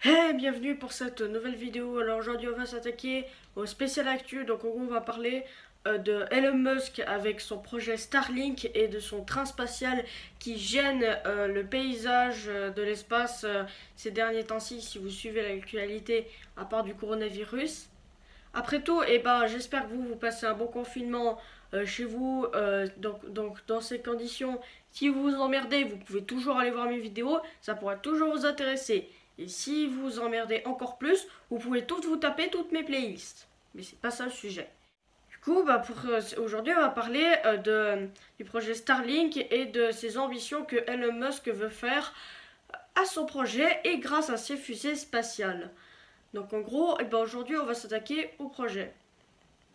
Hey, bienvenue pour cette nouvelle vidéo. Alors aujourd'hui on va s'attaquer au spécial actu. Donc en gros on va parler de Elon Musk avec son projet Starlink et de son train spatial qui gêne le paysage de l'espace ces derniers temps-ci si vous suivez l'actualité à part du coronavirus. Après tout, j'espère que vous passez un bon confinement chez vous. Donc dans ces conditions, si vous vous emmerdez, vous pouvez toujours aller voir mes vidéos, ça pourra toujours vous intéresser. Et si vous vous emmerdez encore plus, vous pouvez toutes vous taper toutes mes playlists. Mais c'est pas ça le sujet. Du coup, aujourd'hui, on va parler du projet Starlink et de ses ambitions que Elon Musk veut faire à son projet et grâce à ses fusées spatiales. Donc en gros, aujourd'hui, on va s'attaquer au projet.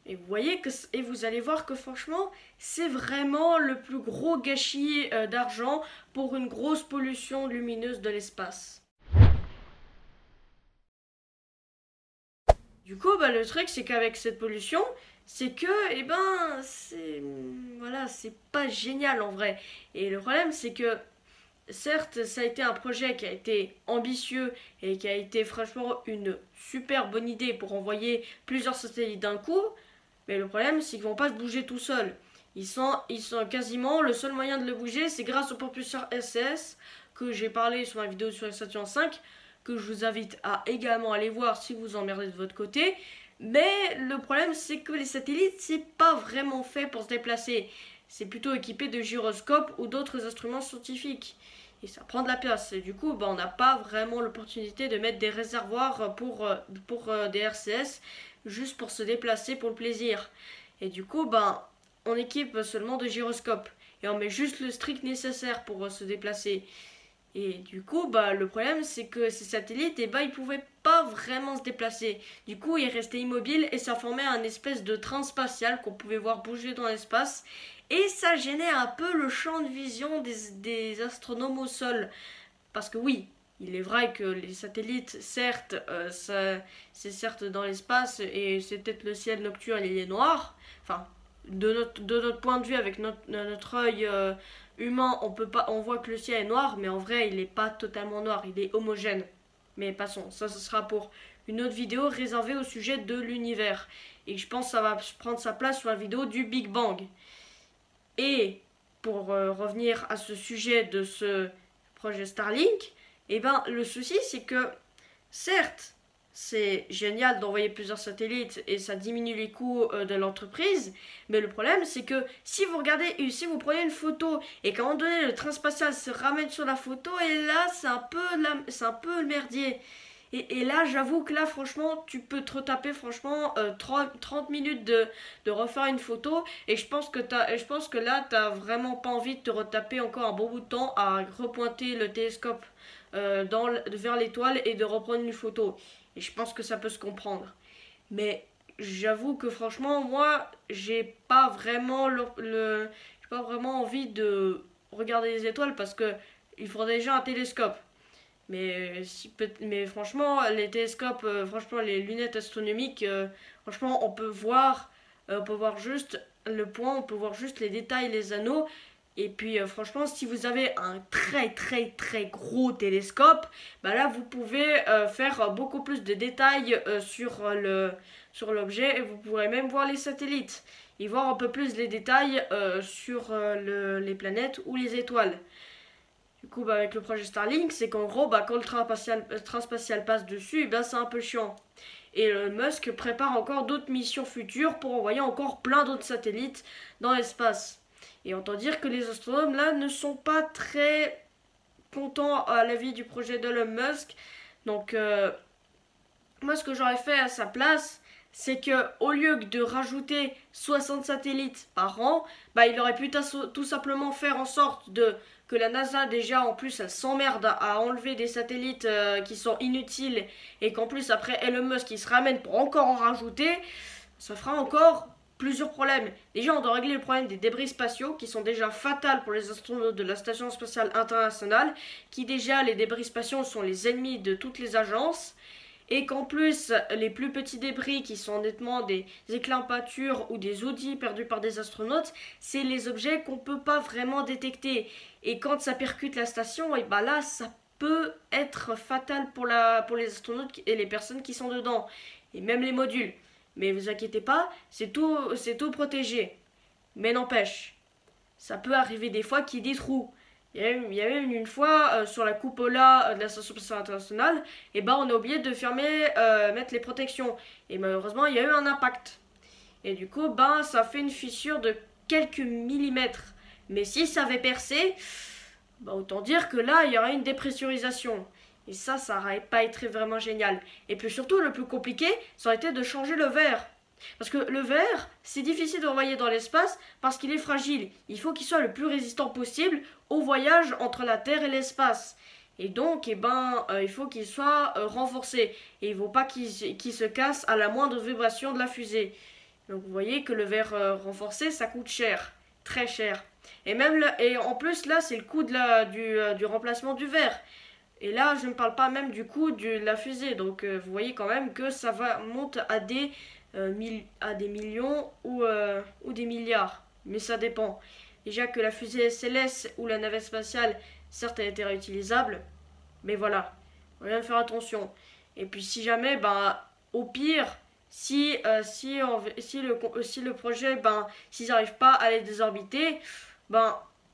Et vous allez voir que franchement, c'est vraiment le plus gros gâchis d'argent pour une grosse pollution lumineuse de l'espace. Du coup, le truc, c'est qu'avec cette pollution, c'est que, c'est pas génial en vrai. Et le problème, c'est que, certes, ça a été un projet qui a été ambitieux et qui a été franchement une super bonne idée pour envoyer plusieurs satellites d'un coup, mais le problème, c'est qu'ils vont pas se bouger tout seuls. Ils sont quasiment, le seul moyen de le bouger, c'est grâce au propulseur SCS que j'ai parlé sur ma vidéo sur la Saturn 5, que je vous invite à également aller voir si vous emmerdez de votre côté. Mais le problème, c'est que les satellites, c'est pas vraiment fait pour se déplacer. C'est plutôt équipé de gyroscopes ou d'autres instruments scientifiques. Et ça prend de la place. Et du coup, on n'a pas vraiment l'opportunité de mettre des réservoirs pour des RCS juste pour se déplacer pour le plaisir. Et du coup, on équipe seulement de gyroscopes. Et on met juste le strict nécessaire pour se déplacer. Et du coup, le problème, c'est que ces satellites, ils pouvaient pas vraiment se déplacer. Du coup, ils restaient immobiles et ça formait un espèce de train spatial qu'on pouvait voir bouger dans l'espace. Et ça gênait un peu le champ de vision des astronomes au sol. Parce que oui, il est vrai que les satellites, certes, c'est certes dans l'espace et c'est peut-être le ciel nocturne, il est noir. Enfin, de notre point de vue, avec notre œil humain, on voit que le ciel est noir, mais en vrai, il n'est pas totalement noir, il est homogène. Mais passons, ça, ce sera pour une autre vidéo réservée au sujet de l'univers. Et je pense que ça va prendre sa place sur la vidéo du Big Bang. Et pour revenir à ce sujet de ce projet Starlink, le souci c'est que certes, c'est génial d'envoyer plusieurs satellites et ça diminue les coûts de l'entreprise, mais le problème c'est que si vous prenez une photo et qu'à un moment donné le train spatial se ramène sur la photo, et là c'est un peu le merdier. Et là, j'avoue que là, franchement, tu peux te retaper, franchement, 30 minutes de refaire une photo. Et je pense que là, t'as vraiment pas envie de te retaper encore un bon bout de temps à repointer le télescope vers l'étoile et de reprendre une photo. Et je pense que ça peut se comprendre. Mais j'avoue que franchement, moi, j'ai pas vraiment envie de regarder les étoiles parce que il faudrait déjà un télescope. Mais franchement, les télescopes, franchement, les lunettes astronomiques, franchement, on peut voir juste le point, on peut voir juste les détails, les anneaux. Et puis, franchement, si vous avez un très très très gros télescope, là, vous pouvez faire beaucoup plus de détails sur l'objet et vous pourrez même voir les satellites et voir un peu plus les détails sur les planètes ou les étoiles. Du coup, avec le projet Starlink, c'est qu'en gros, quand le train spatial passe dessus, c'est un peu chiant. Et Elon Musk prépare encore d'autres missions futures pour envoyer encore plein d'autres satellites dans l'espace. Et autant dire que les astronomes là ne sont pas très contents à l'avis du projet d'Elon Musk. Donc, moi, ce que j'aurais fait à sa place, c'est que au lieu de rajouter 60 satellites par an, il aurait pu tout simplement faire en sorte que la NASA déjà en plus elle s'emmerde à enlever des satellites qui sont inutiles et qu'en plus après Elon Musk il se ramène pour encore en rajouter, ça fera encore plusieurs problèmes. Déjà on doit régler le problème des débris spatiaux qui sont déjà fatals pour les astronautes de la Station Spatiale Internationale, qui déjà les débris spatiaux sont les ennemis de toutes les agences. Et qu'en plus, les plus petits débris qui sont honnêtement des éclats en pâture ou des outils perdus par des astronautes, c'est les objets qu'on ne peut pas vraiment détecter. Et quand ça percute la station, et là, ça peut être fatal pour les astronautes et les personnes qui sont dedans, et même les modules. Mais vous inquiétez pas, c'est tout protégé. Mais n'empêche, ça peut arriver des fois qu'il y ait des trous. Il y a même une fois sur la cupola de la station spatiale internationale, et ben on a oublié de mettre les protections. Et malheureusement, il y a eu un impact. Et du coup, ben ça fait une fissure de quelques millimètres. Mais si ça avait percé, ben autant dire que là, il y aurait une dépressurisation. Et ça aurait pas été vraiment génial. Et puis surtout, le plus compliqué, ça aurait été de changer le verre. Parce que le verre, c'est difficile d'envoyer dans l'espace parce qu'il est fragile. Il faut qu'il soit le plus résistant possible au voyage entre la Terre et l'espace. Et donc, il faut qu'il soit renforcé. Et il ne faut pas qu'il se casse à la moindre vibration de la fusée. Donc vous voyez que le verre renforcé, ça coûte cher. Très cher. Et en plus, là, c'est le coût du remplacement du verre. Et là, je ne parle pas même du coût de la fusée. Donc vous voyez quand même que monte à des millions ou des milliards. Mais ça dépend. Déjà que la fusée SLS ou la navette spatiale, certes, elle était réutilisable. Mais voilà, on vient de faire attention. Et puis si jamais, au pire, si le projet, s'ils n'arrivent pas à les désorbiter,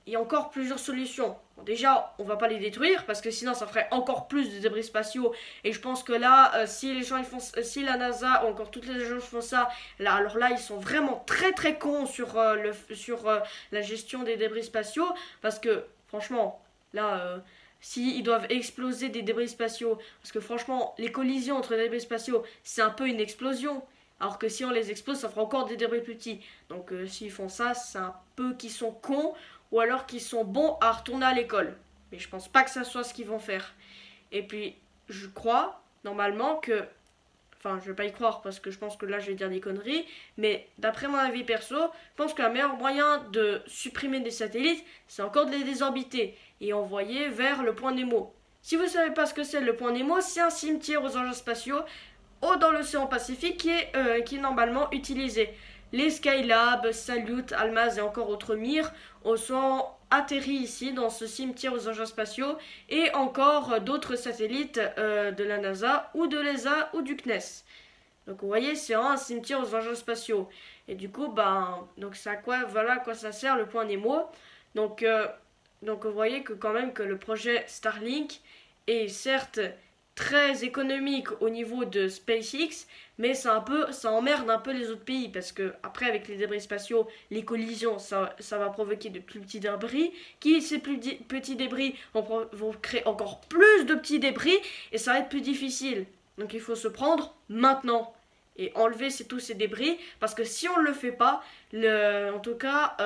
il y a encore plusieurs solutions. Bon, déjà, on va pas les détruire parce que sinon ça ferait encore plus de débris spatiaux. Et je pense que là, si la NASA ou encore toutes les agences font ça, là, alors là, ils sont vraiment très très cons sur la gestion des débris spatiaux parce que franchement, là. S'ils doivent exploser des débris spatiaux, parce que franchement, les collisions entre les débris spatiaux, c'est un peu une explosion. Alors que si on les explose, ça fera encore des débris plus petits. Donc s'ils font ça, c'est un peu qu'ils sont cons ou alors qu'ils sont bons à retourner à l'école. Mais je pense pas que ça soit ce qu'ils vont faire. Et puis, je crois, normalement, que... Enfin, je vais pas y croire parce que je pense que là, je vais dire des conneries. Mais d'après mon avis perso, je pense que le meilleur moyen de supprimer des satellites, c'est encore de les désorbiter et envoyer vers le point Nemo. Si vous savez pas ce que c'est le point Nemo, c'est un cimetière aux engins spatiaux dans l'océan Pacifique qui est normalement utilisé. Les Skylab, Salyut, Almaz et encore autres Mir sont atterris ici dans ce cimetière aux engins spatiaux et encore d'autres satellites de la NASA ou de l'ESA ou du CNES. Donc vous voyez, c'est un cimetière aux engins spatiaux. Et du coup, donc voilà à quoi ça sert le point Nemo. Donc vous voyez que quand même que le projet Starlink est certes très économique au niveau de SpaceX, mais ça emmerde un peu les autres pays parce que après avec les débris spatiaux, les collisions, ça va provoquer de plus petits débris, ces plus petits débris vont créer encore plus de petits débris et ça va être plus difficile. Donc il faut se prendre maintenant et enlever tous ces débris parce que si on ne le fait pas, en tout cas,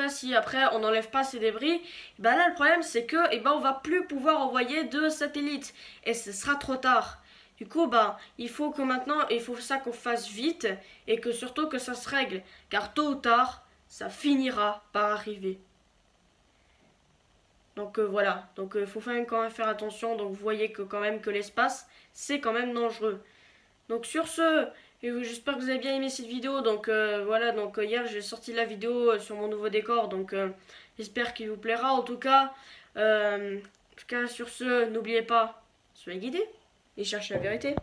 si après on n'enlève pas ces débris, là le problème c'est que on va plus pouvoir envoyer de satellites et ce sera trop tard. Du coup, il faut ça qu'on fasse vite et que surtout que ça se règle, car tôt ou tard, ça finira par arriver. Donc voilà, donc il faut quand même faire attention. Donc vous voyez que quand même que l'espace c'est quand même dangereux. Donc sur ce, j'espère que vous avez bien aimé cette vidéo. Donc voilà, donc hier j'ai sorti la vidéo sur mon nouveau décor. Donc j'espère qu'il vous plaira. En tout cas, sur ce, n'oubliez pas, soyez guidés et cherchez la vérité.